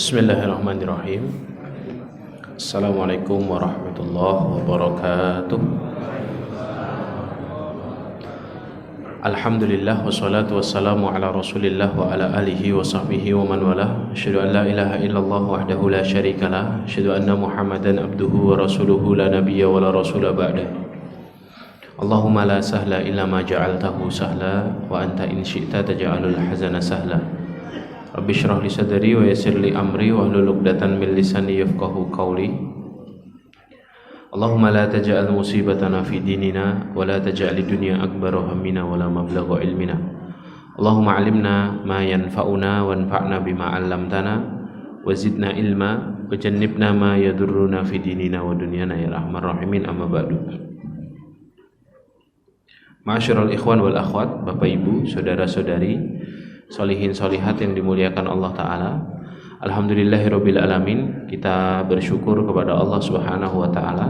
Bismillahirrahmanirrahim. Assalamualaikum warahmatullahi wabarakatuh. Alhamdulillah wassalatu wassalamu ala Rasulillah wa ala alihi wa sahbihi wa man walah. Asyhadu an la ilaha illallah wahdahu la syarikalah. Asyhadu anna Muhammadan abduhu wa rasuluhu la nabiyya wa la rasula ba'dah. Allahumma la sahla illa ma ja'altahu sahla wa anta in syi'ta taj'alul hazana sahla. Rabbi syrah li sadri wa yassir li amri wa hlul 'uqdatam min lisani yafqahu qawli. Allahumma la taj'al musibatana fi dinina wa la taj'al dunya akbara hammina wa la mablagha ilmina. Allahumma 'allimna ma yanfa'una wanfa'na bima 'allamtana wa zidna ilma wa jannibna ma yadurruna fi dinina wa dunyana ya rahman rahimin, amma ba'du. Ma'asyiral ikhwan wal akhwat, Bapak Ibu, saudara-saudari, sholihin sholihat yang dimuliakan Allah Ta'ala. Alhamdulillahirabbil alamin. Kita bersyukur kepada Allah Subhanahu wa Ta'ala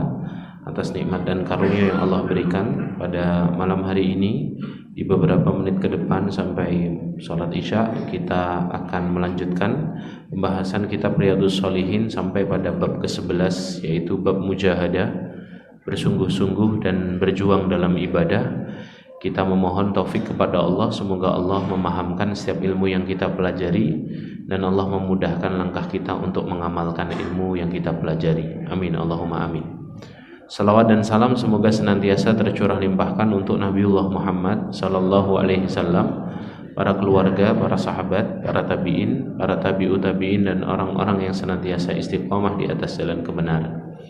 atas nikmat dan karunia yang Allah berikan pada malam hari ini. Di beberapa menit ke depan sampai sholat isya, kita akan melanjutkan pembahasan kitab Riyadhus Shalihin sampai pada bab ke-11, yaitu bab mujahadah, bersungguh-sungguh dan berjuang dalam ibadah. Kita memohon taufik kepada Allah, semoga Allah memahamkan setiap ilmu yang kita pelajari dan Allah memudahkan langkah kita untuk mengamalkan ilmu yang kita pelajari. Amin, Allahumma amin. Salawat dan salam semoga senantiasa tercurah limpahkan untuk Nabiullah Muhammad sallallahu alaihi wasallam, para keluarga, para sahabat, para tabi'in, para tabi'ut tabi'in, dan orang-orang yang senantiasa istiqomah di atas jalan kebenaran.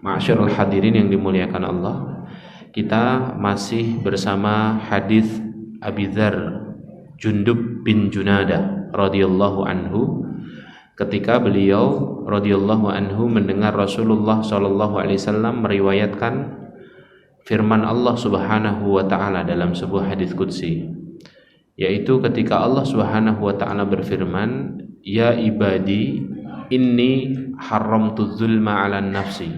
Ma'asyiral hadirin yang dimuliakan Allah, kita masih bersama hadis Abi Dzar Jundub bin Junadah radhiyallahu anhu, ketika beliau radhiyallahu anhu mendengar Rasulullah sallallahu alaihi wasallam meriwayatkan firman Allah Subhanahu wa taala dalam sebuah hadis qudsi, yaitu ketika Allah Subhanahu wa taala berfirman, "Ya ibadi, inni haramtu dzulma 'alan nafsi."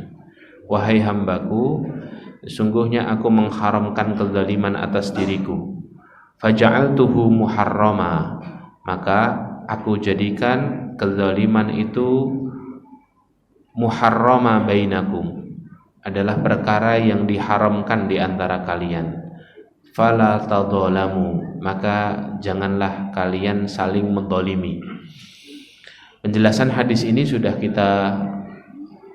Wahai hambaku, sesungguhnya aku mengharamkan kezaliman atas diriku. Faja'altuhu muharrama, maka aku jadikan kezaliman itu muharrama bainakum, adalah perkara yang diharamkan di antara kalian. Fala tadzalamu, maka janganlah kalian saling menzalimi. Penjelasan hadis ini sudah kita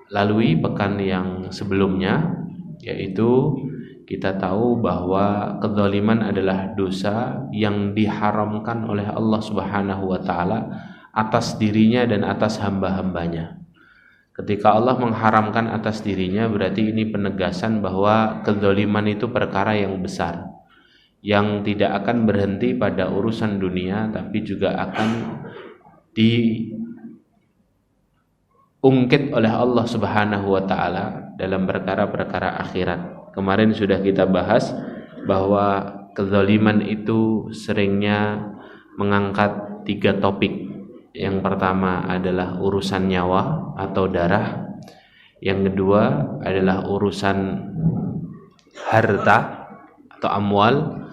lalui pekan yang sebelumnya, yaitu kita tahu bahwa kezaliman adalah dosa yang diharamkan oleh Allah Subhanahu wa taala atas dirinya dan atas hamba-hambanya. Ketika Allah mengharamkan atas dirinya, berarti ini penegasan bahwa kezaliman itu perkara yang besar, yang tidak akan berhenti pada urusan dunia, tapi juga akan diungkit oleh Allah Subhanahu wa taala dalam perkara-perkara akhirat. Kemarin sudah kita bahas bahwa kezaliman itu seringnya mengangkat 3 topik. Yang pertama adalah urusan nyawa atau darah. Yang kedua adalah urusan harta atau amwal.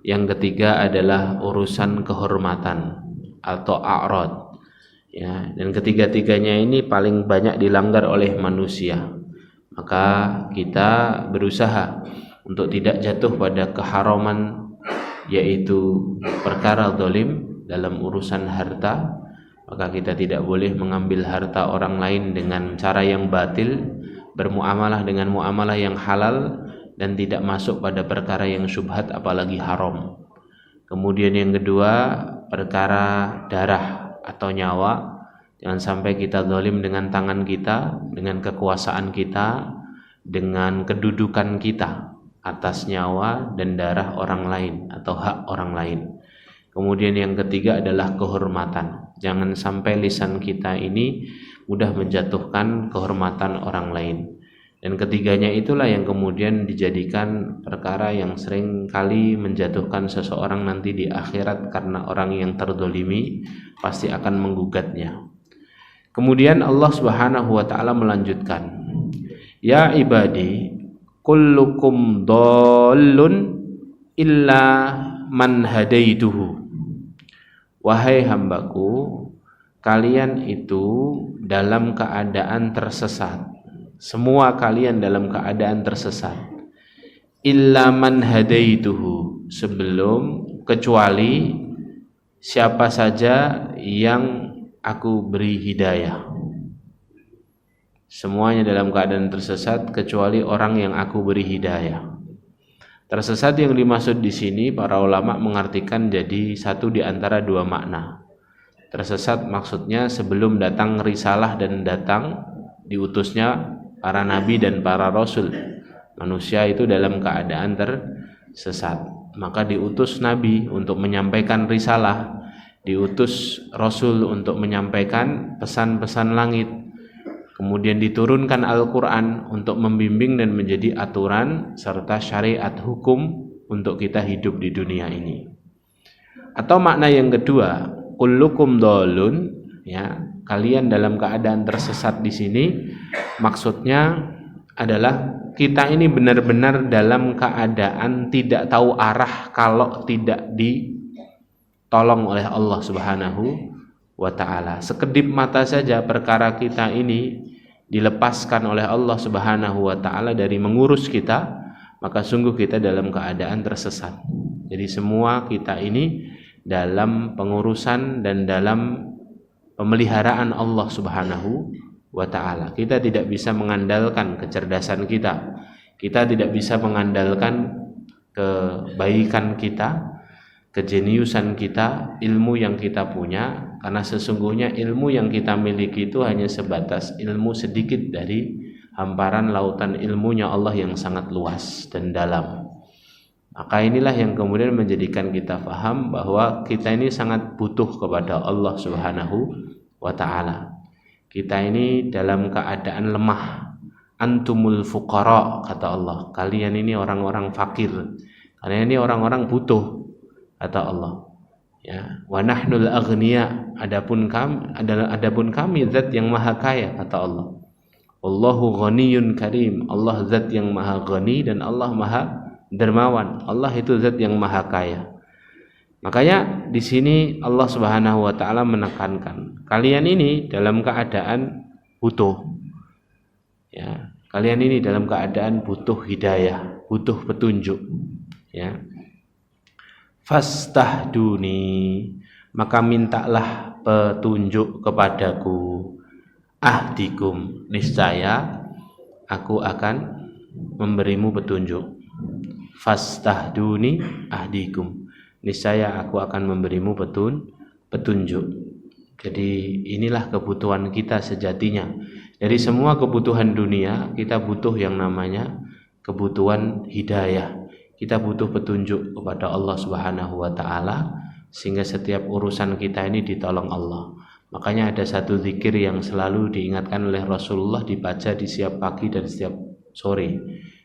Yang ketiga adalah urusan kehormatan atau a'rad. Ya, dan ketiga-tiganya ini paling banyak dilanggar oleh manusia. Maka kita berusaha untuk tidak jatuh pada keharaman, yaitu perkara zalim dalam urusan harta. Maka kita tidak boleh mengambil harta orang lain dengan cara yang batil, bermuamalah dengan muamalah yang halal, dan tidak masuk pada perkara yang syubhat apalagi haram. Kemudian yang kedua, perkara darah atau nyawa. Jangan sampai kita zalim dengan tangan kita, dengan kekuasaan kita, dengan kedudukan kita atas nyawa dan darah orang lain atau hak orang lain. Kemudian yang ketiga adalah kehormatan. Jangan sampai lisan kita ini mudah menjatuhkan kehormatan orang lain. Dan ketiganya itulah yang kemudian dijadikan perkara yang sering kali menjatuhkan seseorang nanti di akhirat, karena orang yang terzalimi pasti akan menggugatnya. Kemudian Allah Subhanahu wa taala melanjutkan, "Ya ibadi, kullukum dhallun illa man hadaituhu." Wahai hambaku, kalian itu dalam keadaan tersesat. Semua kalian dalam keadaan tersesat. Illa man hadaituhu, kecuali siapa saja yang aku beri hidayah. Semuanya dalam keadaan tersesat kecuali orang yang aku beri hidayah. Tersesat yang dimaksud di sini para ulama mengartikan jadi satu di antara dua makna. Tersesat maksudnya sebelum datang risalah dan datang diutusnya para nabi dan para rasul. Manusia itu dalam keadaan tersesat. Maka diutus nabi untuk menyampaikan risalah, diutus rasul untuk menyampaikan pesan-pesan langit. Kemudian diturunkan Al-Quran untuk membimbing dan menjadi aturan serta syariat hukum untuk kita hidup di dunia ini. Atau makna yang kedua, kullukum dhalun, ya, kalian dalam keadaan tersesat di sini maksudnya adalah kita ini benar-benar dalam keadaan tidak tahu arah kalau tidak ditolong oleh Allah Subhanahu wa ta'ala. Sekedip mata saja perkara kita ini dilepaskan oleh Allah Subhanahu wa ta'ala dari mengurus kita, maka sungguh kita dalam keadaan tersesat. Jadi semua kita ini dalam pengurusan dan dalam pemeliharaan Allah Subhanahu wa ta'ala. Kita tidak bisa mengandalkan kecerdasan kita. Kita tidak bisa mengandalkan kebaikan kita, kejeniusan kita, ilmu yang kita punya, karena sesungguhnya ilmu yang kita miliki itu hanya sebatas ilmu sedikit dari hamparan lautan ilmunya Allah yang sangat luas dan dalam. Maka inilah yang kemudian menjadikan kita paham bahwa kita ini sangat butuh kepada Allah Subhanahu wa ta'ala. Kita ini dalam keadaan lemah. Antumul fuqara, kata Allah. Kalian ini orang-orang fakir. Kalian ini orang-orang butuh, kata Allah. Ya, wa nahnul aghniya, adapun kami zat yang maha kaya, kata Allah. Wallahu ghaniyun karim, Allah zat yang maha ghani dan Allah maha dermawan. Allah itu zat yang maha kaya. Makanya di sini Allah Subhanahu wa taala menekankan, kalian ini dalam keadaan butuh. Ya, kalian ini dalam keadaan butuh hidayah, butuh petunjuk. Ya. Fastahduni, maka mintalah petunjuk kepadaku. Ahdikum, niscaya aku akan memberimu petunjuk. Fastahduni ahdikum, niscaya aku akan memberimu petunjuk. Jadi inilah kebutuhan kita sejatinya. Dari semua kebutuhan dunia, kita butuh yang namanya kebutuhan hidayah. Kita butuh petunjuk kepada Allah Subhanahu wa ta'ala, sehingga setiap urusan kita ini ditolong Allah. Makanya ada satu zikir yang selalu diingatkan oleh Rasulullah, dibaca di setiap pagi dan setiap sore.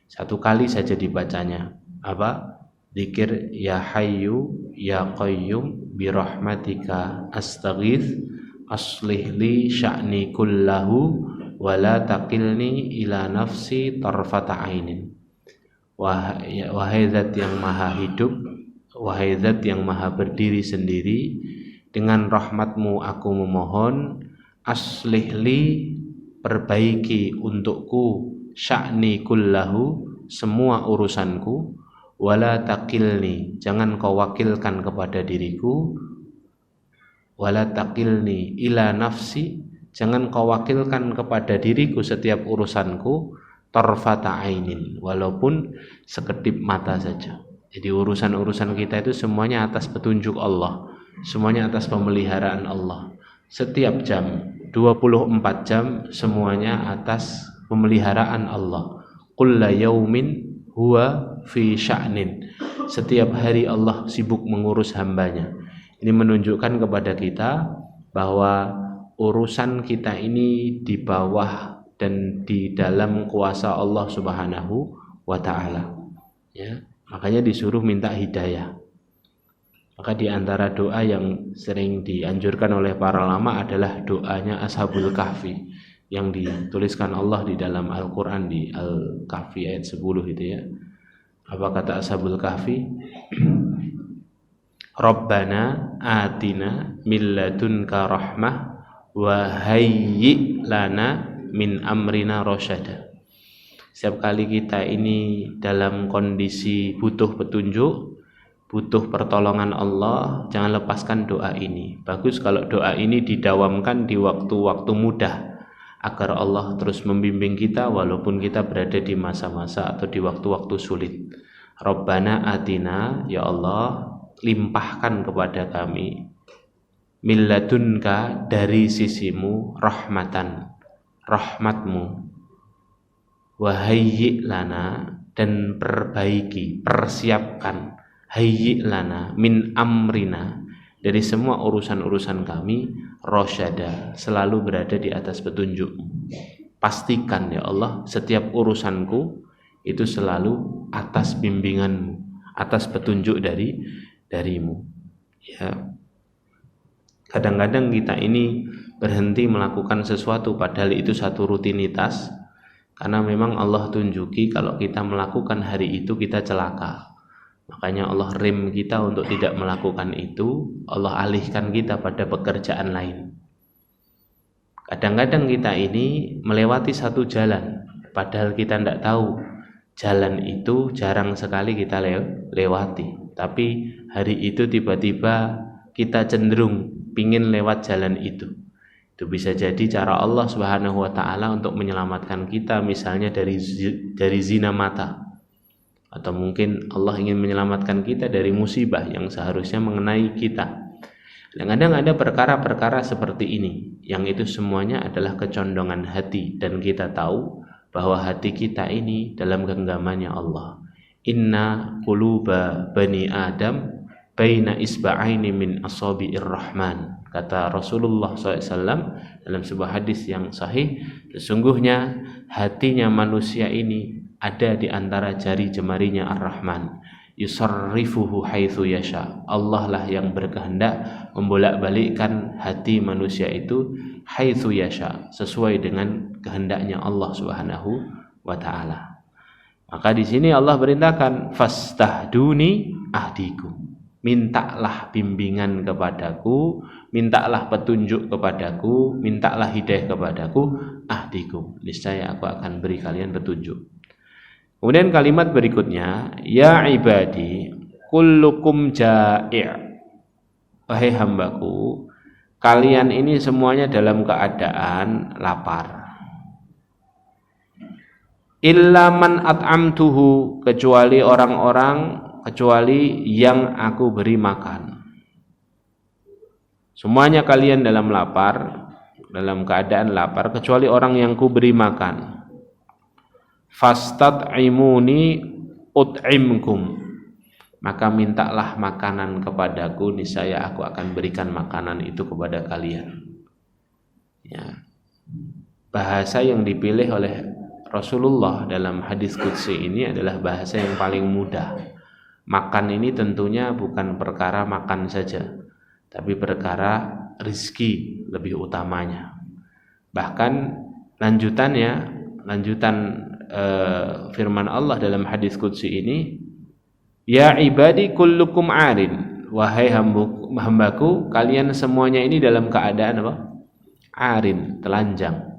Satu kali saja dibacanya. Apa? Zikir ya hayyu ya qayyum birahmatika astaghits aslih li sya'ni kullahu wa la taqilni ila nafsi tarfata ainin. Wahai zat yang maha hidup, wahai zat yang maha berdiri sendiri, dengan rahmatmu aku memohon, aslih li, perbaiki untukku, sya'ni kullahu, semua urusanku, wala taqilni, jangan kau wakilkan kepada diriku, wala taqilni ila nafsi, jangan kau wakilkan kepada diriku setiap urusanku, tarfata ainin, walaupun sekedip mata saja. Jadi urusan-urusan kita itu semuanya atas petunjuk Allah, semuanya atas pemeliharaan Allah. Setiap jam, 24 jam, semuanya atas pemeliharaan Allah. Kulla yaumin huwa fi sya'nin, setiap hari Allah sibuk mengurus hambanya. Ini menunjukkan kepada kita bahwa urusan kita ini di bawah dan di dalam kuasa Allah Subhanahu wa ta'ala. Ya, makanya disuruh minta hidayah. Maka di antara doa yang sering dianjurkan oleh para ulama adalah doanya Ashabul Kahfi yang dituliskan Allah di dalam Al-Quran di Al-Kahfi ayat 10 itu ya. Apa kata Ashabul Kahfi? Rabbana atina min ladunka rahmah wa hayyi lana min amrina rasyada. Setiap kali kita ini dalam kondisi butuh petunjuk, butuh pertolongan Allah, jangan lepaskan doa ini. Bagus kalau doa ini didawamkan di waktu-waktu mudah, agar Allah terus membimbing kita walaupun kita berada di masa-masa atau di waktu-waktu sulit. Rabbana atina, ya Allah, limpahkan kepada kami min ladunka, dari sisimu, rahmatan, rahmatmu, wa hayyi lana, dan perbaiki, persiapkan, hayyi lana min amrina, dari semua urusan-urusan kami, rasyada, selalu berada di atas petunjuk. Pastikan ya Allah setiap urusanku itu selalu atas bimbinganmu, atas petunjuk darimu. Ya. Kadang-kadang kita ini berhenti melakukan sesuatu padahal itu satu rutinitas, karena memang Allah tunjuki kalau kita melakukan hari itu kita celaka. Makanya Allah rem kita untuk tidak melakukan itu, Allah alihkan kita pada pekerjaan lain. Kadang-kadang kita ini melewati satu jalan, padahal kita tidak tahu jalan itu jarang sekali kita lewati. Tapi hari itu tiba-tiba kita cenderung pingin lewat jalan itu. Itu bisa jadi cara Allah Subhanahu wa taala untuk menyelamatkan kita, misalnya dari zina mata. Atau mungkin Allah ingin menyelamatkan kita dari musibah yang seharusnya mengenai kita. Kadang-kadang ada perkara-perkara seperti ini, yang itu semuanya adalah kecondongan hati, dan kita tahu bahwa hati kita ini dalam genggamannya Allah. Inna quluba bani Adam baina isba'aini min asabi'ir rahman, kata Rasulullah SAW dalam sebuah hadis yang sahih, sesungguhnya hatinya manusia ini ada di antara jari jemarinya Ar-Rahman, yusarrifuhu haitsu yasha, Allah lah yang berkehendak membolak-balikkan hati manusia itu haitsu yasha, sesuai dengan kehendaknya Allah Subhanahu wa taala. Maka di sini Allah perintahkan fastahduni ahdikum, mintalah bimbingan kepadaku, mintalah petunjuk kepadaku, mintalah hidayah kepadaku, ahdikum, niscaya aku akan beri kalian petunjuk. Kemudian kalimat berikutnya, ya ibadi kullukum ja'i', wahai hambaku, kalian ini semuanya dalam keadaan lapar. Illa man at'amtuhu, kecuali yang aku beri makan. Semuanya kalian dalam lapar, dalam keadaan lapar, kecuali orang yang ku beri makan. Fastat'imuni ut'imkum, maka mintalah makanan kepadaku, niscaya aku akan berikan makanan itu kepada kalian. Ya. Bahasa yang dipilih oleh Rasulullah dalam hadis qudsi ini adalah bahasa yang paling mudah. Makan ini tentunya bukan perkara makan saja, tapi perkara rizki lebih utamanya. Bahkan lanjutan firman Allah dalam hadis qudsi ini, ya ibadi kullukum arin, wahai hambaku, kalian semuanya ini dalam keadaan apa? Arin, telanjang.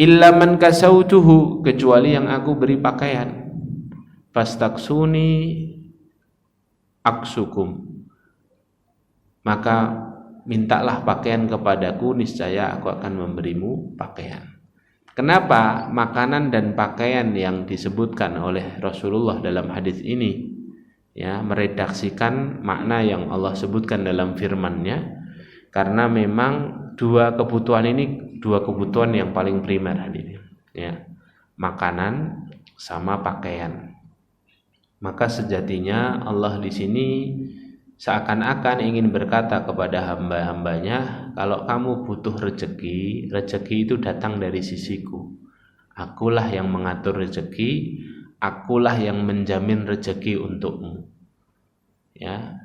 Illa man kasautuhu, kecuali yang aku beri pakaian. Fastaksuni aksukum, maka mintalah pakaian kepadaku, niscaya aku akan memberimu pakaian. Kenapa makanan dan pakaian yang disebutkan oleh Rasulullah dalam hadis ini ya meredaksikan makna yang Allah sebutkan dalam firman-Nya? Karena memang dua kebutuhan ini dua kebutuhan yang paling primer hadirin, ya, makanan sama pakaian. Maka sejatinya Allah di sini seakan-akan ingin berkata kepada hamba-hambanya, kalau kamu butuh rezeki, rezeki itu datang dari sisiku. Akulah yang mengatur rezeki, akulah yang menjamin rezeki untukmu. Ya.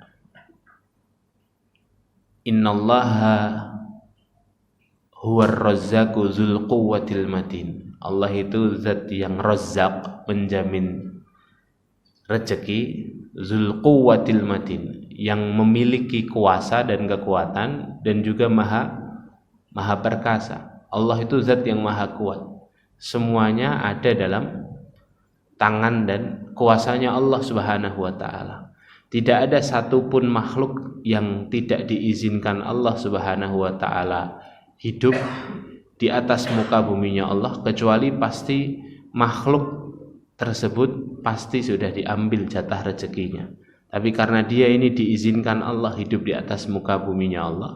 Innallaha huwar razzaqu dzul quwwatil matin. Allah itu zat yang razzaq, menjamin rezeki, dzul quwwatil matin, yang memiliki kuasa dan kekuatan, dan juga maha maha perkasa. Allah itu zat yang maha kuat. Semuanya ada dalam tangan dan kuasanya Allah Subhanahu wa taala. Tidak ada satupun makhluk yang tidak diizinkan Allah Subhanahu wa taala hidup di atas muka buminya Allah, kecuali pasti makhluk tersebut pasti sudah diambil jatah rezekinya. Tapi karena dia ini diizinkan Allah hidup di atas muka buminya Allah,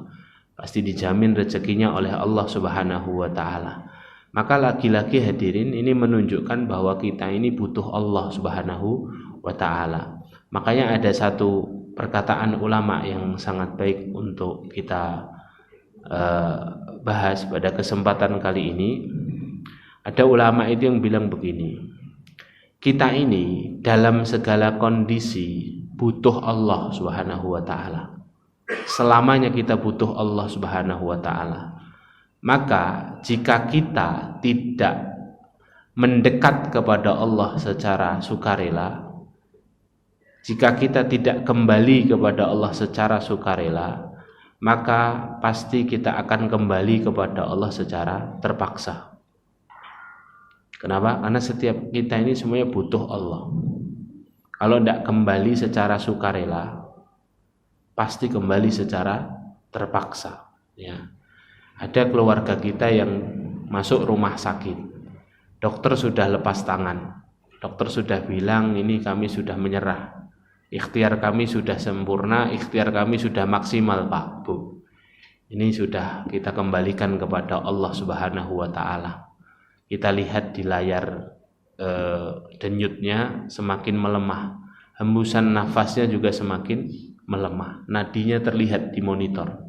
pasti dijamin rezekinya oleh Allah Subhanahu wa taala. Maka lagi-lagi hadirin, ini menunjukkan bahwa kita ini butuh Allah Subhanahu wa taala. Makanya ada satu perkataan ulama yang sangat baik untuk kita bahas pada kesempatan kali ini. Ada ulama itu yang bilang begini, kita ini dalam segala kondisi butuh Allah Subhanahu wa taala. Selamanya kita butuh Allah Subhanahu wa taala. Maka jika kita tidak mendekat kepada Allah secara sukarela, jika kita tidak kembali kepada Allah secara sukarela, maka pasti kita akan kembali kepada Allah secara terpaksa. Kenapa? Karena setiap kita ini semuanya butuh Allah. Kalau tidak kembali secara sukarela, pasti kembali secara terpaksa. Ya. Ada keluarga kita yang masuk rumah sakit, dokter sudah lepas tangan, dokter sudah bilang ini kami sudah menyerah, ikhtiar kami sudah sempurna, ikhtiar kami sudah maksimal Pak Bu, ini sudah kita kembalikan kepada Allah Subhanahu wa taala. Kita lihat di layar denyutnya semakin melemah, hembusan nafasnya juga semakin melemah, nadinya terlihat di monitor.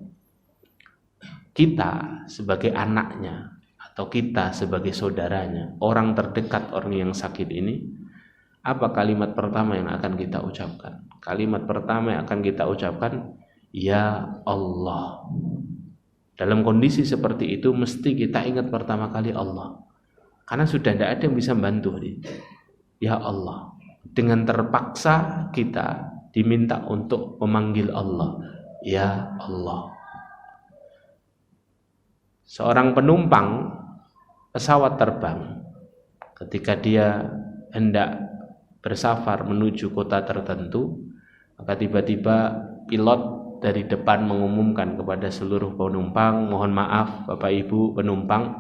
Kita sebagai anaknya atau kita sebagai saudaranya, orang terdekat orang yang sakit ini, apa kalimat pertama yang akan kita ucapkan? Kalimat pertama yang akan kita ucapkan, ya Allah. Dalam kondisi seperti itu mesti kita ingat pertama kali Allah, karena sudah tidak ada yang bisa membantu. Ya Allah. Dengan terpaksa kita diminta untuk memanggil Allah, ya Allah. Seorang penumpang pesawat terbang, ketika dia hendak bersafar menuju kota tertentu, maka tiba-tiba pilot dari depan mengumumkan kepada seluruh penumpang, mohon maaf Bapak Ibu penumpang,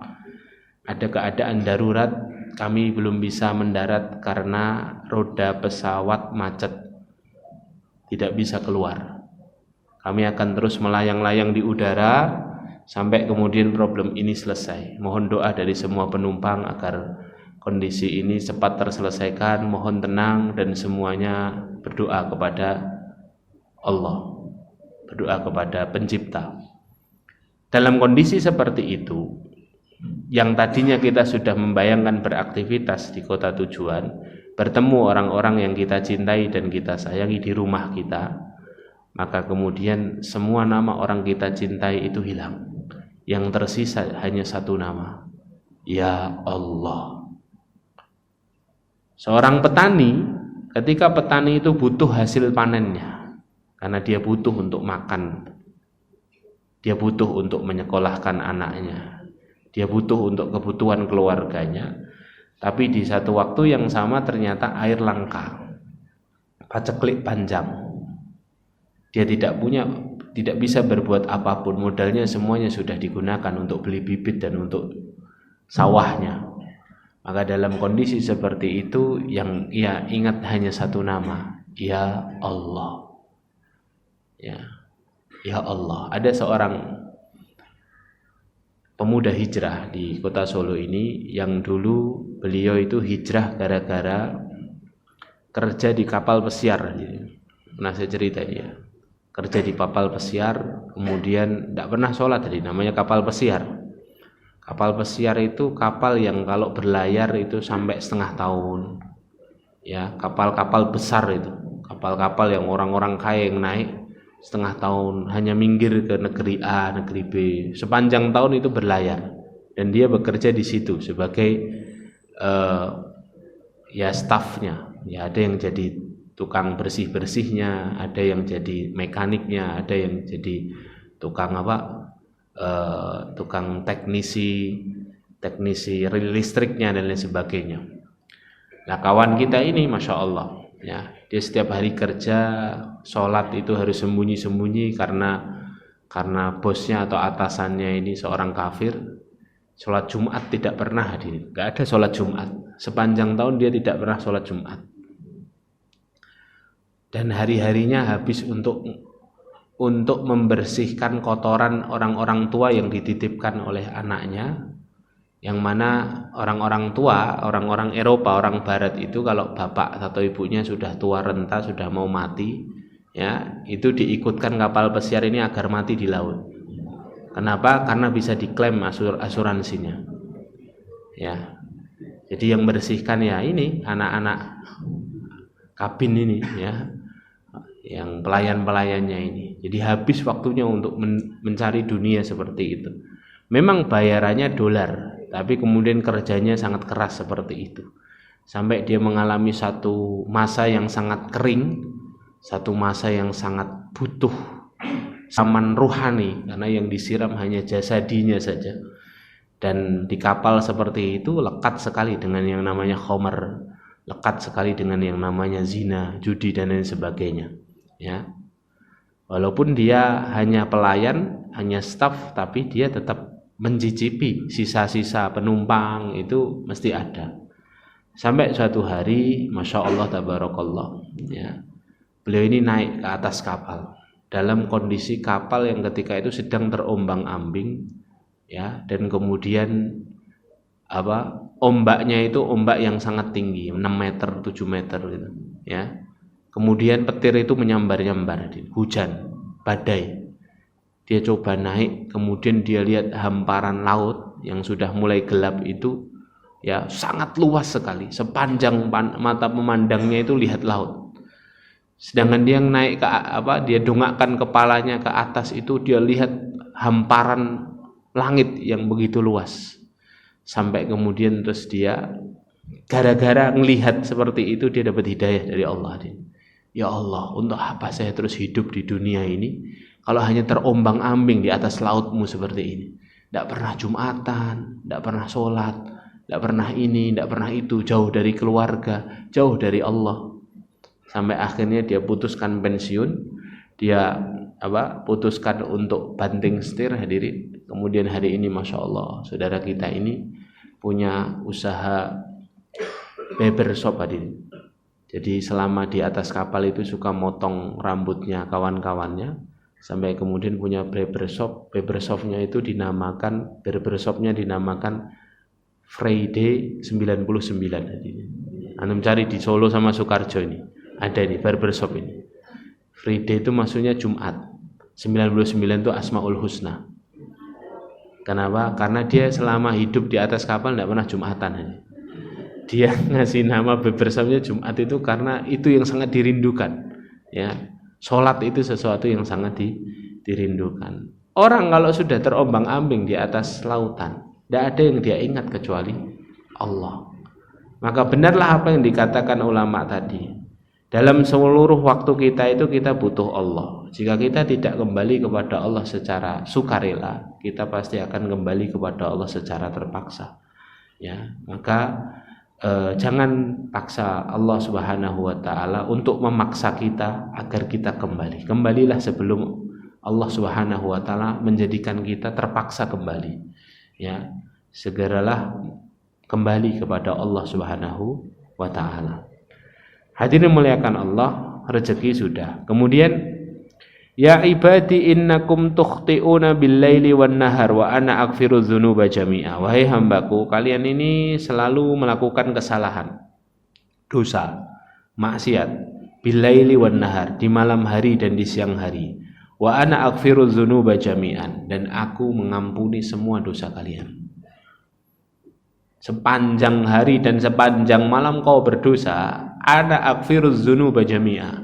ada keadaan darurat, kami belum bisa mendarat karena roda pesawat macet, tidak bisa keluar. Kami akan terus melayang-layang di udara sampai kemudian problem ini selesai. Mohon doa dari semua penumpang agar kondisi ini cepat terselesaikan. Mohon tenang dan semuanya berdoa kepada Allah, berdoa kepada Pencipta. Dalam kondisi seperti itu, yang tadinya kita sudah membayangkan beraktivitas di kota tujuan, bertemu orang-orang yang kita cintai dan kita sayangi di rumah kita, maka kemudian semua nama orang kita cintai itu hilang. Yang tersisa hanya satu nama, ya Allah. Seorang petani, ketika petani itu butuh hasil panennya, karena dia butuh untuk makan, dia butuh untuk menyekolahkan anaknya, dia butuh untuk kebutuhan keluarganya, tapi di satu waktu yang sama ternyata air langka, paceklik panjang, dia tidak bisa berbuat apapun, modalnya semuanya sudah digunakan untuk beli bibit dan untuk sawahnya. Maka dalam kondisi seperti itu yang ia ingat hanya satu nama, ya Allah. Ya Allah. Ada seorang pemuda hijrah di kota Solo ini yang dulu beliau itu hijrah gara-gara kerja di kapal pesiar. Nah, saya cerita ya. Kerja di kapal pesiar, kemudian tidak pernah sholat, jadi namanya kapal pesiar. Kapal pesiar itu kapal yang kalau berlayar itu sampai setengah tahun. Ya, kapal-kapal besar itu, kapal-kapal yang orang-orang kaya yang naik setengah tahun, hanya minggir ke negeri A, negeri B, sepanjang tahun itu berlayar. Dan dia bekerja di situ sebagai ya stafnya. Ya, ada yang jadi tukang bersih-bersihnya, ada yang jadi mekaniknya, ada yang jadi tukang tukang teknisi listriknya dan lain sebagainya. Nah kawan kita ini Masya Allah ya, dia setiap hari kerja, sholat itu harus sembunyi-sembunyi karena bosnya atau atasannya ini seorang kafir. Sholat Jumat tidak pernah hadir, nggak ada sholat Jumat sepanjang tahun, dia tidak pernah sholat Jumat, dan hari-harinya habis untuk membersihkan kotoran orang-orang tua yang dititipkan oleh anaknya, yang mana orang-orang tua, orang-orang Eropa, orang Barat itu kalau bapak atau ibunya sudah tua renta, sudah mau mati, ya itu diikutkan kapal pesiar ini agar mati di laut. Kenapa? Karena bisa diklaim asuransinya. Ya, jadi yang bersihkan ya ini anak-anak kabin ini, ya, yang pelayan-pelayannya ini. Jadi habis waktunya untuk mencari dunia seperti itu. Memang bayarannya dolar, tapi kemudian kerjanya sangat keras seperti itu. Sampai dia mengalami satu masa yang sangat kering, satu masa yang sangat butuh saman ruhani, karena yang disiram hanya jasadinya saja. Dan di kapal seperti itu lekat sekali dengan yang namanya khomer, lekat sekali dengan yang namanya zina, judi dan lain sebagainya. Ya, walaupun dia hanya pelayan, hanya staf, tapi dia tetap mencicipi sisa-sisa penumpang itu mesti ada. Sampai suatu hari, Masya Allah tabarakallah, ya, beliau ini naik ke atas kapal dalam kondisi kapal yang ketika itu sedang terombang-ambing, ya, dan kemudian ombaknya itu ombak yang sangat tinggi, 6 meter, 7 meter gitu, ya. Kemudian petir itu menyambar-nyambar, hujan, badai. Dia coba naik, kemudian dia lihat hamparan laut yang sudah mulai gelap itu, ya, sangat luas sekali, sepanjang mata memandangnya itu lihat laut. Sedangkan dia naik dia dongakkan kepalanya ke atas itu, dia lihat hamparan langit yang begitu luas. Sampai kemudian terus dia gara-gara melihat seperti itu dia dapat hidayah dari Allah. Ya Allah, untuk apa saya terus hidup di dunia ini kalau hanya terombang-ambing di atas lautmu seperti ini? Tidak pernah Jumatan, tidak pernah sholat, tidak pernah ini, tidak pernah itu, jauh dari keluarga, jauh dari Allah. Sampai akhirnya dia putuskan pensiun, dia putuskan untuk banting setir, hadirin. Kemudian hari ini Masya Allah, saudara kita ini punya usaha barbershop, hadirin. Jadi selama di atas kapal itu suka motong rambutnya kawan-kawannya, sampai kemudian punya barbershop. Barbershopnya itu dinamakan Friday 99, hadirin. Antum cari di Solo sama Sukarjo ini, ada di barbershop ini. Friday itu maksudnya Jumat. 99 itu Asmaul Husna. Kenapa? Karena dia selama hidup di atas kapal tidak pernah Jumatan. Dia ngasih nama barbershopnya Jumat itu karena itu yang sangat dirindukan. Ya, sholat itu sesuatu yang sangat dirindukan. Orang kalau sudah terombang-ambing di atas lautan, tidak ada yang dia ingat kecuali Allah. Maka benarlah apa yang dikatakan ulama tadi. Dalam seluruh waktu kita itu kita butuh Allah. Jika kita tidak kembali kepada Allah secara sukarela, kita pasti akan kembali kepada Allah secara terpaksa. Ya, maka jangan paksa Allah Subhanahu wa taala untuk memaksa kita agar kita kembali. Kembalilah sebelum Allah Subhanahu wa taala menjadikan kita terpaksa kembali. Ya, segeralah kembali kepada Allah Subhanahu wa taala. Hadirin muliakan Allah, rezeki sudah. Kemudian ya ibadi innakum tukhti'una bil-laili wan-nahar wa ana aghfiru dzunuba jami'a. Wahai hambaku, kalian ini selalu melakukan kesalahan, dosa, maksiat, bil-laili wan-nahar, di malam hari dan di siang hari. Wa ana aghfiru dzunuba jami'an, dan aku mengampuni semua dosa kalian. Sepanjang hari dan sepanjang malam kau berdosa, ana aghfiruz dzunuba jami'a,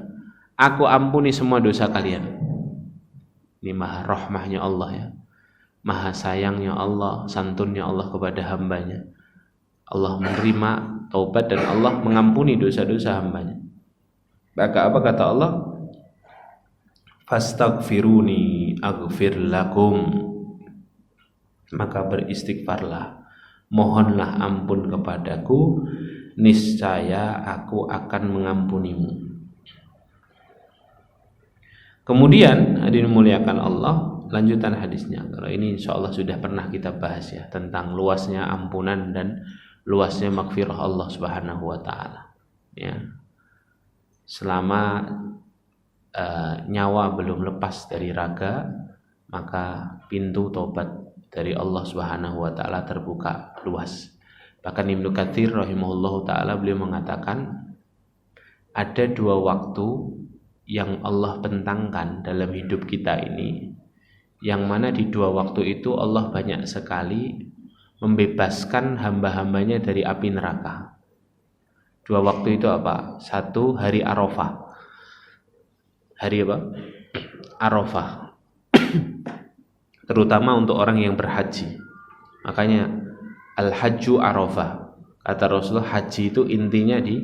aku ampuni semua dosa kalian. Ini maha rahmahnya Allah, ya, maha sayangnya Allah, santunnya Allah kepada hambanya. Allah menerima taubat dan Allah mengampuni dosa-dosa hambanya. Maka apa kata Allah? Fastaghfiruni aghfir lakum. maka beristighfarlah, mohonlah ampun kepadaku, niscaya aku akan mengampunimu. Kemudian hadirin muliakan Allah, lanjutan hadisnya. Kalau ini insya Allah sudah pernah kita bahas ya, tentang luasnya ampunan dan luasnya maghfirah Allah Subhanahu wa taala. Ya. Selama nyawa belum lepas dari raga, maka pintu tobat dari Allah Subhanahu wa taala terbuka luas. Bahkan Ibnu Katsir rahimahullahu taala beliau mengatakan ada 2 waktu yang Allah bentangkan dalam hidup kita ini, yang mana di 2 waktu itu Allah banyak sekali membebaskan hamba-hambanya dari api neraka. 2 waktu itu apa? 1, hari Arafah. Hari apa? Arafah. Terutama untuk orang yang berhaji. Makanya al-hajju Arafah. Kata Rasulullah, haji itu intinya di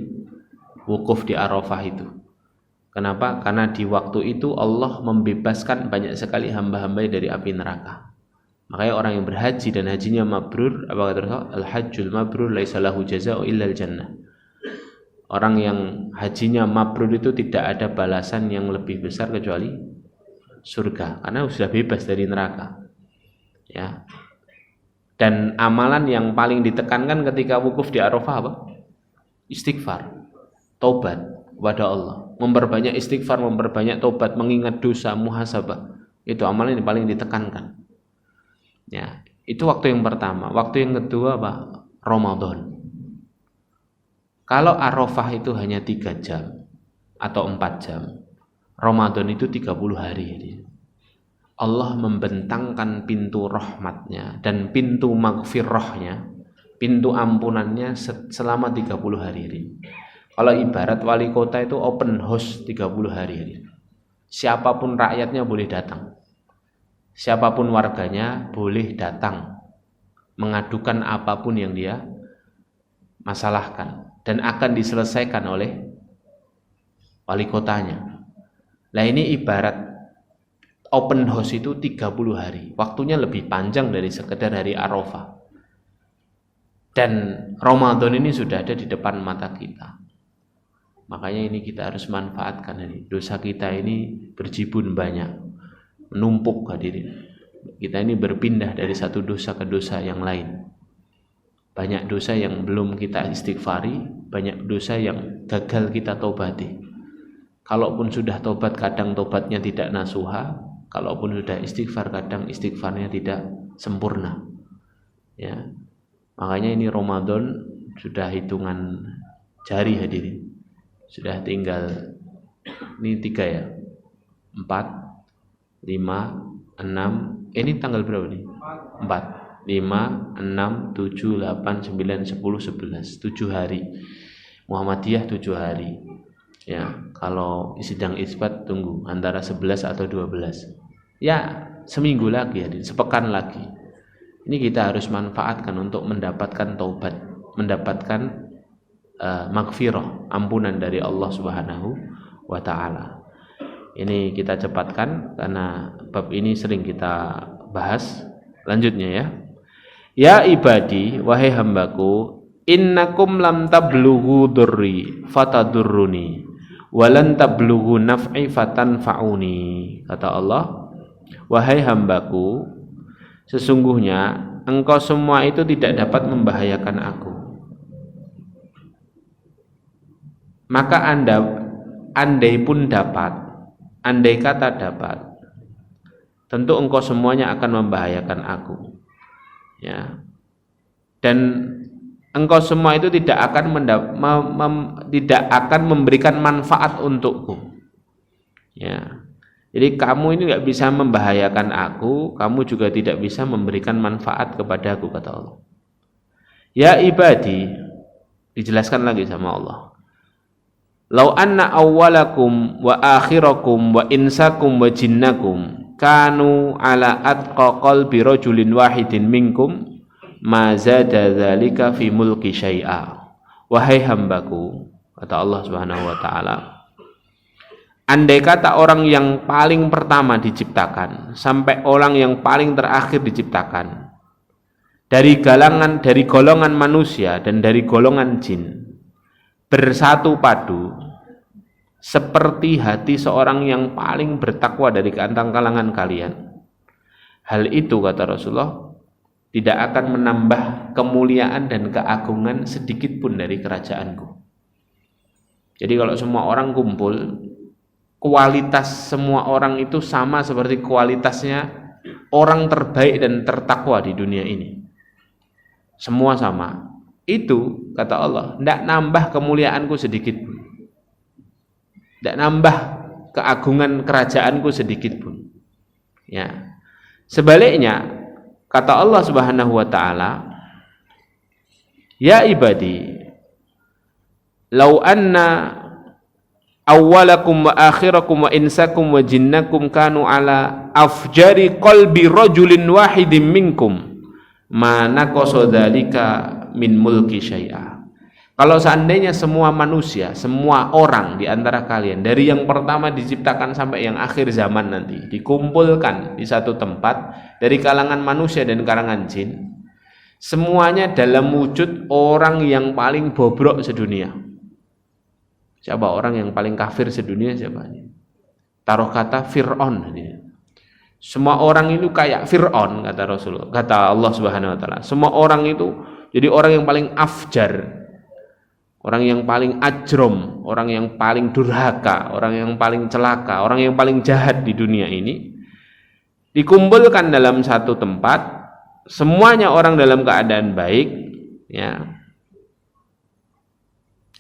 wukuf di Arafah itu. Kenapa? Karena di waktu itu Allah membebaskan banyak sekali hamba-hamba dari api neraka. Makanya orang yang berhaji dan hajinya mabrur, apa kata Rasulullah? Al-hajjul mabrur laisa lahu jazaa'u illal jannah. Orang yang hajinya mabrur itu tidak ada balasan yang lebih besar kecuali surga, karena sudah bebas dari neraka. Ya. Dan amalan yang paling ditekankan ketika wukuf di Arafah apa? Istighfar, taubat kepada Allah, memperbanyak istighfar, memperbanyak taubat, mengingat dosa, muhasabah. Itu amalan yang paling ditekankan. Ya, itu waktu yang pertama. Waktu yang kedua apa? Ramadan. Kalau Arafah itu hanya 3 jam atau 4 jam, Ramadan itu 30 hari. Allah membentangkan pintu rahmatnya dan pintu maghfirahnya, pintu ampunannya selama 30 hari. Kalau ibarat wali kota itu open house 30 hari. Siapapun rakyatnya boleh datang. Siapapun warganya boleh datang mengadukan apapun yang dia masalahkan dan akan diselesaikan oleh wali kotanya. Nah, ini ibarat open house itu 30 hari. Waktunya lebih panjang dari sekedar hari Arafah. Dan Ramadan ini sudah ada di depan mata kita. Makanya ini kita harus manfaatkan ini. Dosa kita ini berjibun banyak, menumpuk hadirin. Kita ini berpindah dari satu dosa ke dosa yang lain. Banyak dosa yang belum kita istighfari, banyak dosa yang gagal kita tobati. Kalaupun sudah tobat, kadang tobatnya tidak nasuha. Kalaupun sudah istighfar, kadang istighfarnya tidak sempurna. Ya, makanya ini Ramadan sudah hitungan jari hadirin. Sudah tinggal ini 3 ya, 4, 5, 6. Ini tanggal berapa nih? 4. 5, 6, 7, 8, 9, 10, 11 7 hari. Muhammadiyah 7 hari. Ya, kalau sidang isbat tunggu antara 11 atau 12. Ya, seminggu lagi, sepekan lagi. Ini kita harus manfaatkan untuk mendapatkan taubat, mendapatkan maghfirah, ampunan dari Allah Subhanahu wa taala. Ini kita cepatkan karena bab ini sering kita bahas. Lanjutnya ya. Ya ibadi, wahai hambaku, innakum lam tablughu durri fatadurruni walan tablughu naf'i fatanfa'uni. Kata Allah, wahai hambaku, sesungguhnya engkau semua itu tidak dapat membahayakan aku. Maka andai pun dapat, andai kata dapat, tentu engkau semuanya akan membahayakan aku. Ya. Dan engkau semua itu tidak akan memberikan manfaat untukku. Ya. Jadi kamu ini nggak bisa membahayakan aku, kamu juga tidak bisa memberikan manfaat kepada aku, kata Allah. Ya ibadi, dijelaskan lagi sama Allah. Lau anna awwalakum wa akhirakum wa insakum wa jinnakum kanu ala atqa qalbi rajulin wahidin minkum ma zada dzalika fi mulki syai'a. Wahai hambaku, kata Allah Subhanahu wa taala, andai kata orang yang paling pertama diciptakan sampai orang yang paling terakhir diciptakan dari golongan manusia dan dari golongan jin bersatu padu seperti hati seorang yang paling bertakwa dari antara kalangan kalian. Hal itu, kata Rasulullah, tidak akan menambah kemuliaan dan keagungan sedikit pun dari kerajaanku. Jadi kalau semua orang kumpul, kualitas semua orang itu sama seperti kualitasnya orang terbaik dan tertakwa di dunia ini. Semua sama. Itu, kata Allah, tidak nambah kemuliaanku sedikit pun. Tidak nambah keagungan kerajaanku sedikit pun. Ya. Sebaliknya, kata Allah Subhanahu wa taala, ya ibadi, law anna awwalakum wa akhirakum wa insakum wa jinnakum kanu ala afjari qalbi rajulin wahidin minkum ma naqasa dzalika min mulki syai'a. Kalau seandainya semua manusia, semua orang di antara kalian, dari yang pertama diciptakan sampai yang akhir zaman nanti, dikumpulkan di satu tempat dari kalangan manusia dan kalangan jin, semuanya dalam wujud orang yang paling bobrok sedunia. Siapa orang yang paling kafir sedunia? Siapa? Taruh kata Fir'aun. Semua orang itu kayak Fir'aun, kata Rasulullah, kata Allah Subhanahu wa taala. Semua orang itu jadi orang yang paling afjar, orang yang paling ajrom, orang yang paling durhaka, orang yang paling celaka, orang yang paling jahat di dunia ini dikumpulkan dalam satu tempat, semuanya orang dalam keadaan baik, ya.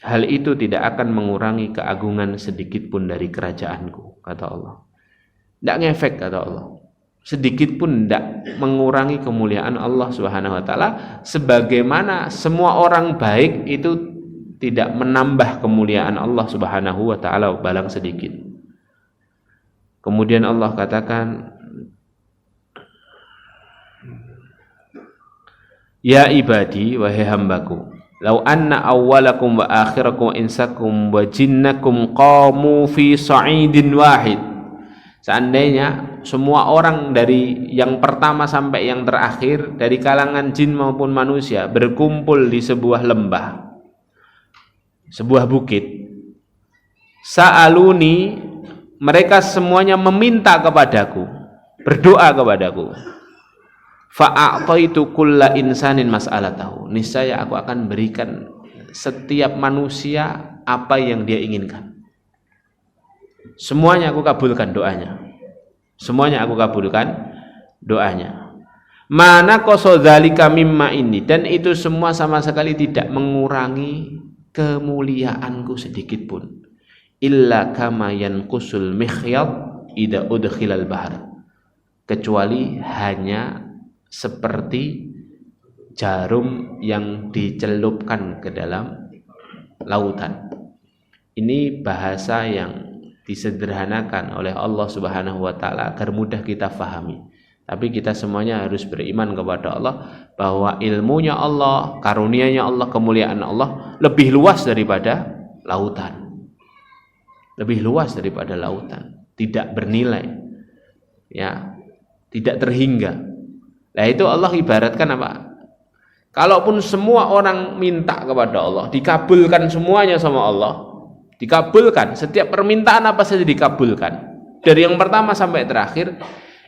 Hal itu tidak akan mengurangi keagungan sedikit pun dari kerajaanku, kata Allah. Tidak ngefek, kata Allah. Sedikit pun tidak mengurangi kemuliaan Allah Subhanahu wa taala, sebagaimana semua orang baik itu tidak menambah kemuliaan Allah Subhanahu wa taala balang sedikit. Kemudian Allah katakan, ya ibadi, wahai hambaku, lau anna awwalakum wa akhirakum wa insakum wa jinnakum qamu fi sa'idin wahid. Seandainya semua orang dari yang pertama sampai yang terakhir dari kalangan jin maupun manusia berkumpul di sebuah lembah, sebuah bukit, sa'aluni, mereka semuanya meminta kepadaku, berdoa kepadaku, fa'a'taitu kulla insanin mas'alatahu, niscaya aku akan berikan setiap manusia apa yang dia inginkan. Semuanya aku kabulkan doanya. Semuanya aku kabulkan doanya. Mana qasadzalika mimma ini, dan itu semua sama sekali tidak mengurangi kemuliaanku sedikit pun. Illa kama yanqusul mikhyat idza udkhilal bahr. Kecuali hanya seperti jarum yang dicelupkan ke dalam lautan. Ini bahasa yang disederhanakan oleh Allah Subhanahu wa taala agar mudah kita fahami. Tapi kita semuanya harus beriman kepada Allah bahwa ilmunya Allah, karunia-Nya Allah, kemuliaan Allah lebih luas daripada lautan. Lebih luas daripada lautan, tidak bernilai. Ya, tidak terhingga. Nah, itu Allah ibaratkan apa? Kalaupun semua orang minta kepada Allah, dikabulkan semuanya sama Allah. Dikabulkan, setiap permintaan apa saja dikabulkan, dari yang pertama sampai terakhir,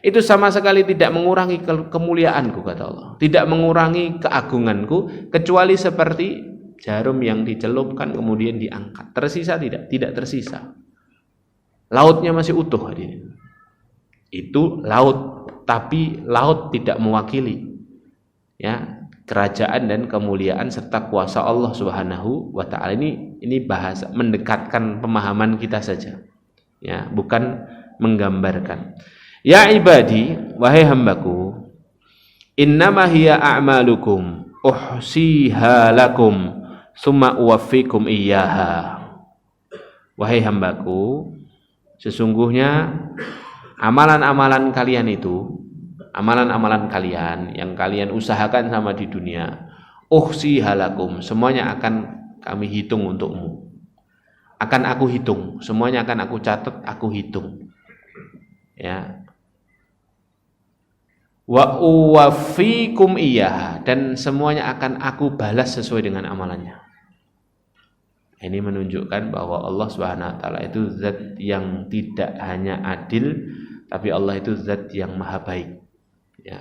itu sama sekali tidak mengurangi kemuliaanku, kata Allah, tidak mengurangi keagunganku, kecuali seperti jarum yang dicelupkan kemudian diangkat. Tersisa tidak tersisa. Lautnya masih utuh, hadirin. Itu laut, tapi laut tidak mewakili, ya, kerajaan dan kemuliaan serta kuasa Allah Subhanahu wa taala. Ini bahasa mendekatkan pemahaman kita saja, ya, bukan menggambarkan. Ya ibadi, wahai hambaku, innama hiya a'malukum uhsiha lakum summa uwaffikum iyyaha. Wahai hambaku, sesungguhnya amalan-amalan kalian itu, amalan-amalan kalian yang kalian usahakan sama di dunia, uhsiha lakum, semuanya akan kami hitung untukmu. Akan aku hitung, semuanya akan aku catat, aku hitung. Ya. wa uwaffikum iyyaha, dan semuanya akan aku balas sesuai dengan amalannya. Ini menunjukkan bahwa Allah Subhanahu wa taala itu zat yang tidak hanya adil, tapi Allah itu zat yang maha baik. Ya.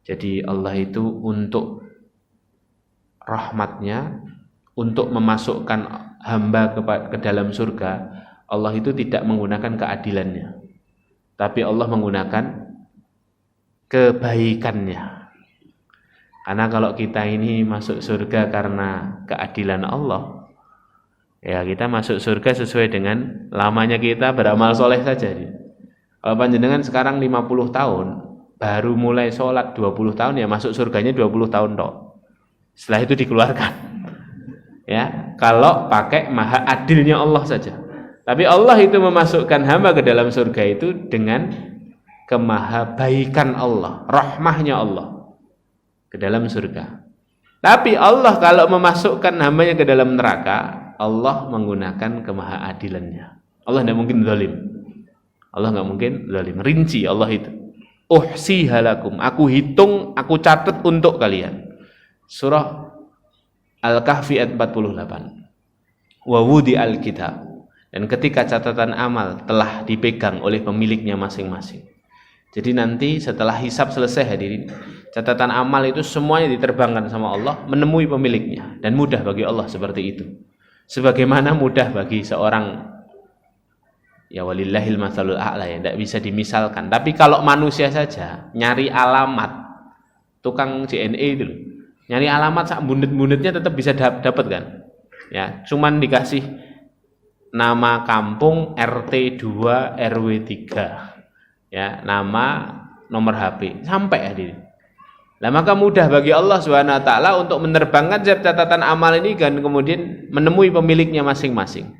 Jadi Allah itu untuk rahmatnya, untuk memasukkan hamba ke dalam surga, Allah itu tidak menggunakan keadilannya, tapi Allah menggunakan kebaikannya. Karena kalau kita ini masuk surga karena keadilan Allah, ya kita masuk surga sesuai dengan lamanya kita beramal soleh saja. Kalau panjenengan sekarang 50 tahun, baru mulai sholat 20 tahun, ya masuk surganya 20 tahun toh. Setelah itu dikeluarkan. Ya, kalau pakai maha adilnya Allah saja. Tapi Allah itu memasukkan hamba ke dalam surga itu dengan kemahabaikan Allah, rahmahnya Allah ke dalam surga. Tapi Allah kalau memasukkan hambanya ke dalam neraka, Allah menggunakan kemahaadilannya. Allah tidak mungkin zalim. Allah nggak mungkin zalim. Rinci Allah itu. Uhsiha lakum, aku hitung, aku catat untuk kalian. Surah Al-Kahfi ayat 48. Wa wudi al-kitab, dan ketika catatan amal telah dipegang oleh pemiliknya masing-masing. Jadi nanti setelah hisab selesai hadirin, catatan amal itu semuanya diterbangkan sama Allah menemui pemiliknya, dan mudah bagi Allah seperti itu. Sebagaimana mudah bagi seorang, ya walillahil matsalul a'la, ya tidak bisa dimisalkan. Tapi kalau manusia saja nyari alamat, tukang JNE itu loh, nyari alamat sak bundet-bundetnya tetap bisa dapat kan? Ya, cuman dikasih nama kampung RT 2 RW 3. Ya, nama, nomor HP, sampai hadirin. Nah, maka mudah bagi Allah Subhanahu wa taala untuk menerbangkan catatan amal ini dan kemudian menemui pemiliknya masing-masing.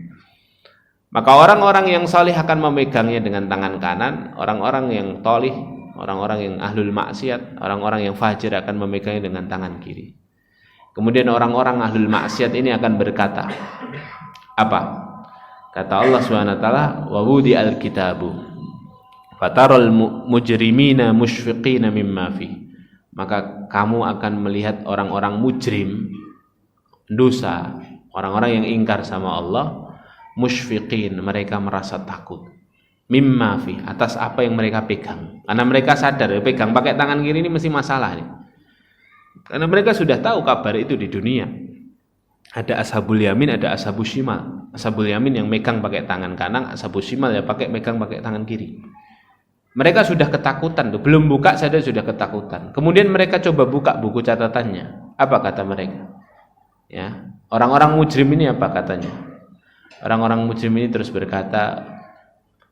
Maka orang-orang yang salih akan memegangnya dengan tangan kanan, orang-orang yang tolih, orang-orang yang ahlul maksiat, orang-orang yang fajir akan memegangnya dengan tangan kiri. Kemudian orang-orang ahlul maksiat ini akan berkata, apa? Kata Allah Subhanahu wa taala, wa wudi al-kitabu fataral mujrimina musyfiqina mimma fi. Maka kamu akan melihat orang-orang mujrim, dosa, orang-orang yang ingkar sama Allah, musyfiqin, mereka merasa takut, mimma fi, atas apa yang mereka pegang. Karena mereka sadar, pegang pakai tangan kiri ini mesti masalah nih. Karena mereka sudah tahu kabar itu di dunia. Ada ashabul yamin, ada ashabus shimal. Ashabul yamin yang megang pakai tangan kanan, ashabus shimal ya megang pakai tangan kiri. Mereka sudah ketakutan tuh, belum buka saja sudah ketakutan. Kemudian mereka coba buka buku catatannya. Apa kata mereka? Ya, orang-orang mujrim ini apa katanya? Orang-orang mujrim ini terus berkata,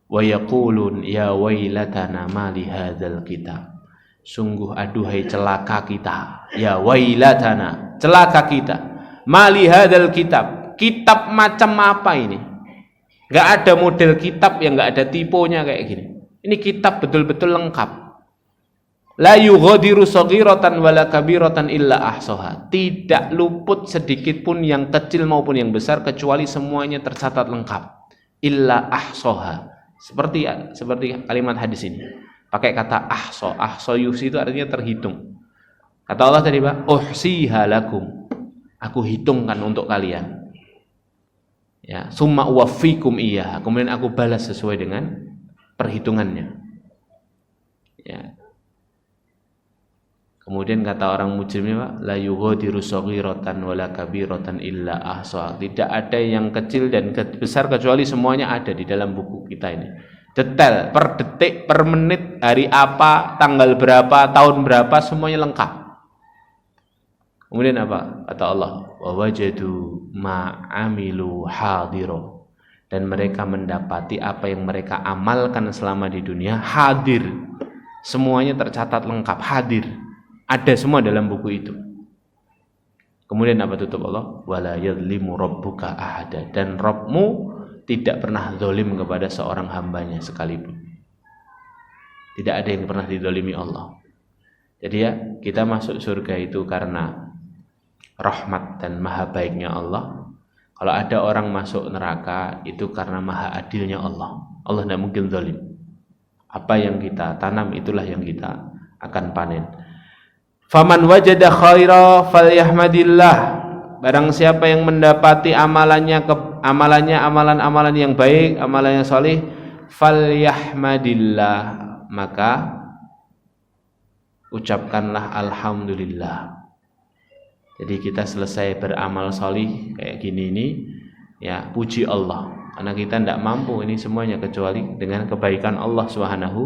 wa yaqulun ya wailatana ma li hadzal kitab. Sungguh aduhai celaka kita. Ya wailatana, celaka kita. Ma li hadzal kitab. Kitab macam apa ini? Enggak ada model kitab yang enggak ada tiponya kayak gini. Ini kitab betul-betul lengkap. La yughadiru shaghiratan wala kabiratan illa ahsaha. Tidak luput sedikit pun yang kecil maupun yang besar kecuali semuanya tercatat lengkap. Illa ahsaha. Seperti kalimat hadis ini. Pakai kata ahsa. Ahsa yusi itu artinya terhitung. Kata Allah tadi, Pak, uhsiha lakum. Aku hitungkan untuk kalian. Ya, summa uwaffikum iyyaha. Kemudian aku balas sesuai dengan perhitungannya. Ya. Kemudian kata orang mujrimnya, Pak, la yughadiru shaghiratan wala kabiratan illa ahsa. Tidak ada yang kecil dan besar kecuali semuanya ada di dalam buku kita ini. Detail, per detik, per menit, hari apa, tanggal berapa, tahun berapa, semuanya lengkap. Kemudian apa? Kata Allah, wa wajadu ma amilu hadira. Dan mereka mendapati apa yang mereka amalkan selama di dunia hadir. Semuanya tercatat lengkap, hadir. Ada semua dalam buku itu. Kemudian apa tutup Allah? Wala yadlimu rabbuka ahada. Dan Rabbmu tidak pernah zalim kepada seorang hambanya sekalipun. Tidak ada yang pernah dizalimi Allah. Jadi ya, kita masuk surga itu karena rahmat dan maha baiknya Allah. Kalau ada orang masuk neraka itu karena maha adilnya Allah. Allah tidak mungkin zalim. Apa yang kita tanam itulah yang kita akan panen. Faman wajada khaira falyahmadillah. Barang siapa yang mendapati amalan-amalan yang baik, amalan yang saleh, falyahmadillah, maka ucapkanlah alhamdulillah. Jadi kita selesai beramal saleh kayak gini ini, ya puji Allah, karena kita tidak mampu ini semuanya kecuali dengan kebaikan Allah Subhanahu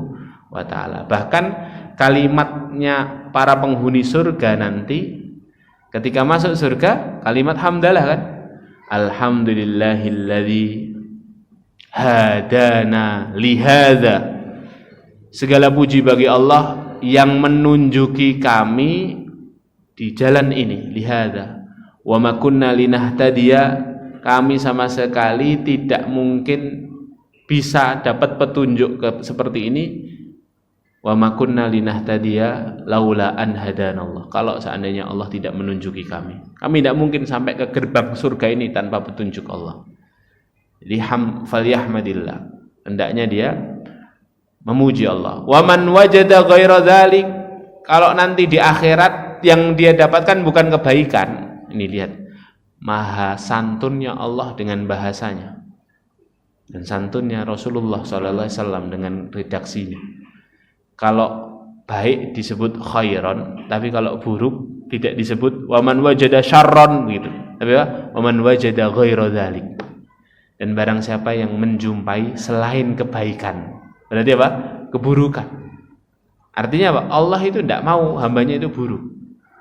wa taala. Bahkan kalimatnya para penghuni surga nanti ketika masuk surga, kalimat hamdalah kan, alhamdulillahilladzi hadana lihadza. Segala puji bagi Allah yang menunjuki kami di jalan ini, lihadza. Wa ma kunna linahtadiya, kami sama sekali tidak mungkin bisa dapat petunjuk seperti ini. Wa ma kunna linahtadiya laula an hadanallah. Kalau seandainya Allah tidak menunjuki kami tidak mungkin sampai ke gerbang surga ini tanpa petunjuk Allah. Jadi falyahmadillah, hendaknya dia memuji Allah. Wa man wajada ghaira dzalik, kalau nanti di akhirat yang dia dapatkan bukan kebaikan. Ini lihat, maha santunnya Allah dengan bahasanya, dan santunnya Rasulullah SAW dengan redaksinya. Kalau baik disebut khairon, tapi kalau buruk tidak disebut waman wajada syarron gitu. Tapi waman wajada ghaira dzalik. Dan barang siapa yang menjumpai selain kebaikan, berarti apa? Keburukan. Artinya apa? Allah itu tidak mau hambanya itu buruk.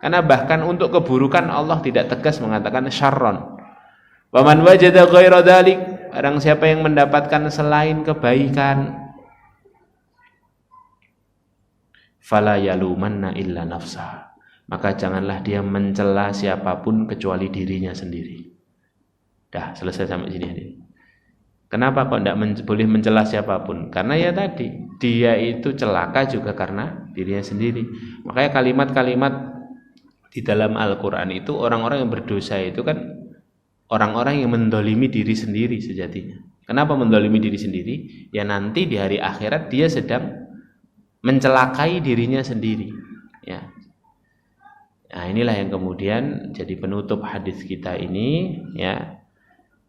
Karena bahkan untuk keburukan Allah tidak tegas mengatakan syarron. Waman wajada ghaira dzalik, barang siapa yang mendapatkan selain kebaikan, fala yalumanna illa nafsah, maka janganlah dia mencela siapapun kecuali dirinya sendiri. Dah selesai sampai sini. Kenapa kok tidak boleh mencela siapapun? Karena ya tadi, dia itu celaka juga karena dirinya sendiri. Makanya kalimat-kalimat di dalam Al-Quran itu, orang-orang yang berdosa itu kan orang-orang yang mendolimi diri sendiri sejatinya. Kenapa mendolimi diri sendiri? Ya nanti di hari akhirat dia sedang mencelakai dirinya sendiri, ya. Nah, inilah yang kemudian jadi penutup hadis kita ini, ya.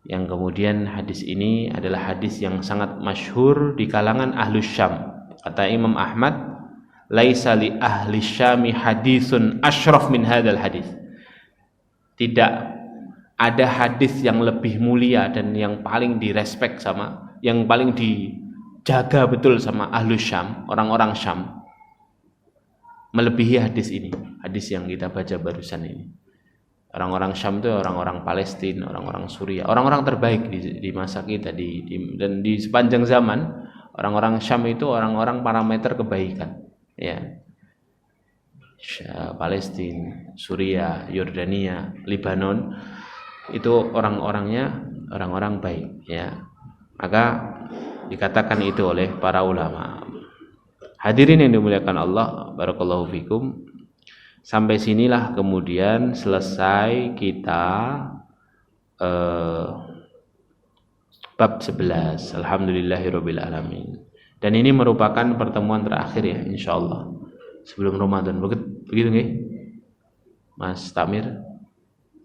Yang kemudian hadis ini adalah hadis yang sangat masyhur di kalangan ahlus Syam. Kata Imam Ahmad, laisa li ahli Syami hadisun asyraf min hadzal hadis. Tidak ada hadis yang lebih mulia dan yang paling direspek sama, yang paling dijaga betul sama ahlus Syam, orang-orang Syam, melebihi hadis ini, hadis yang kita baca barusan ini. Orang-orang Syam itu orang-orang Palestina, orang-orang Suriah, orang-orang terbaik di masa kita dan di sepanjang zaman. Orang-orang Syam itu orang-orang parameter kebaikan, ya. Palestina, Suriah, Yordania, Lebanon itu orang-orangnya orang-orang baik, ya. Maka dikatakan itu oleh para ulama. Hadirin yang dimuliakan Allah, barakallahu fikum. Sampai sinilah kemudian selesai kita bab 11. Alhamdulillahirabbil alamin. Dan ini merupakan pertemuan terakhir ya insyaallah sebelum Ramadan. Begitu nggih? Mas Tamir?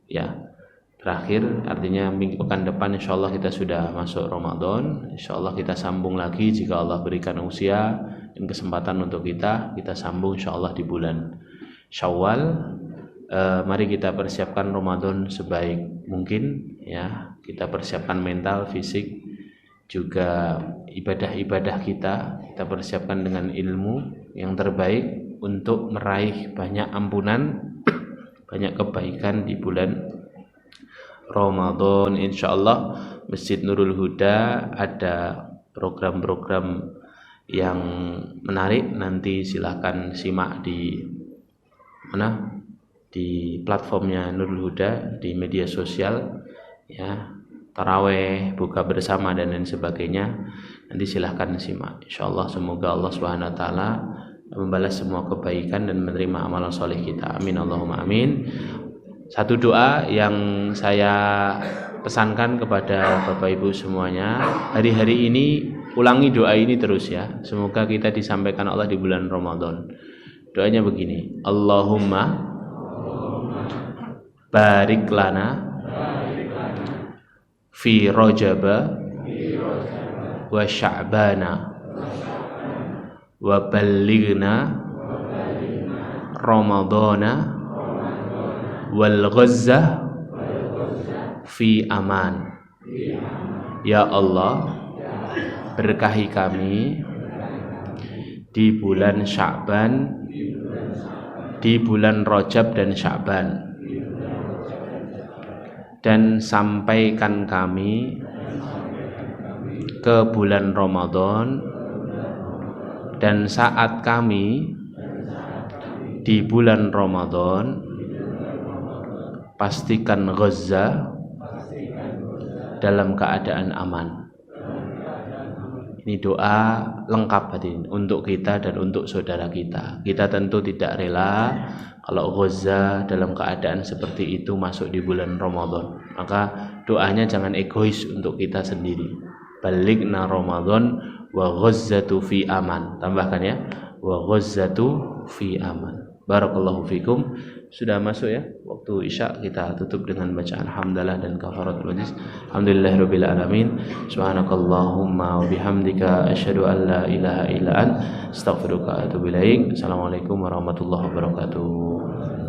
Ya. Terakhir artinya minggu pekan depan insyaallah kita sudah masuk Ramadan. Insyaallah kita sambung lagi jika Allah berikan usia dan kesempatan untuk kita sambung insyaallah di bulan Syawal. Mari kita persiapkan Ramadan sebaik mungkin, ya. Kita persiapkan mental, fisik, juga ibadah-ibadah kita persiapkan dengan ilmu yang terbaik untuk meraih banyak ampunan, banyak kebaikan di bulan Ramadan. Insyaallah Masjid Nurul Huda ada program-program yang menarik, nanti silahkan simak di platformnya Nurul Huda di media sosial, ya. Taraweh, buka bersama dan lain sebagainya, nanti silahkan simak. Insyaallah semoga Allah Subhanahu wa taala membalas semua kebaikan dan menerima amalan soleh kita. Amin Allahumma amin. Satu doa yang saya pesankan kepada Bapak Ibu semuanya, hari-hari ini ulangi doa ini terus ya. Semoga kita disampaikan Allah di bulan Ramadan. Doanya begini, Allahumma barik lana fi Rajaba wa Sya'bana wa ballighna Ramadana wal ghazzah fi aman. Ya Allah, berkahi kami di bulan Sya'ban, di bulan Rajab dan Sya'ban, dan sampaikan kami ke bulan Ramadan, dan saat kami di bulan Ramadan pastikan Gaza dalam keadaan aman. Ini doa lengkap hadirin untuk kita dan untuk saudara kita. Kita tentu tidak rela kalau Gaza dalam keadaan seperti itu masuk di bulan Ramadan. Maka doanya jangan egois untuk kita sendiri. Balighna Ramadan wa ghazzatu fi aman. Tambahkan ya, wa ghazzatu fi aman. Barakallahu fikum. Sudah masuk ya waktu Isya, kita tutup dengan bacaan hamdalah dan kafaratul majlis. Alhamdulillahirabbil alamin. Subhanakallahumma wa bihamdika asyhadu an la ilaha illa anta astaghfiruka wa atubu ilaik. Assalamualaikum warahmatullahi wabarakatuh.